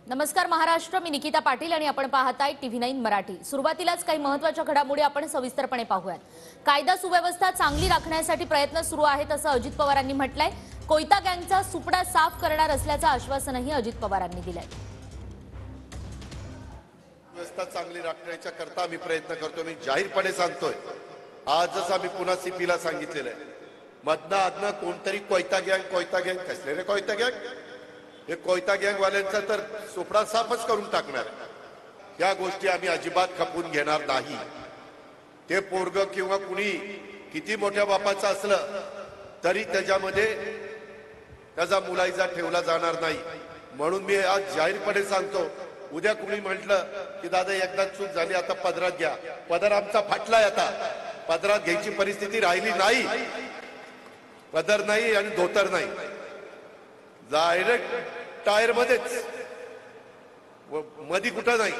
नमस्कार महाराष्ट्र, मी निकिता पाटील आणि आपण पाहताय TV9 मराठी। सुरुवातीलाच काही महत्त्वाच्या घडामोडी आपण सविस्तरपणे पाहूयात। कायदा सुव्यवस्था चांगली राखण्यासाठी प्रयत्न सुरू आहेत असं अजित पवारांनी म्हटलंय। कोयता गँगचा सुपडा साफ करणार असल्याचं आश्वासनही अजित पवारांनी दिलंय। व्यवस्था चांगली राखण्याच्या करता आम्ही प्रयत्न करतो। मी जाहीरपणे सांगतोय, आजच आम्ही पुन्हा सीपीला सांगितलेलं आहे, मधनं आधनं कोणतरी कोयता गँग कसले रे कोयता गँग, हे कोयता गँगवाल्यांचा तर सुपडा साफच करून टाकणार। या गोष्टी आम्ही अजिबात खपून घेणार नाही। ते पोरग किंवा कुणी किती मोठ्या बापाचं असलं तरी त्याच्यामध्ये त्याचा मुलायजा ठेवला जाणार नाही। म्हणून मी आज जाहीरपणे सांगतो, उद्या कुणी म्हटलं की दादा एकदा चूक झाली, आता पदरात घ्या, पदर आमचा फाटलाय, आता पदरात घ्यायची परिस्थिती राहिली नाही। पदर नाही आणि धोतर नाही, डायरेक्ट टायर मध्येच, मधी कुठं नाही।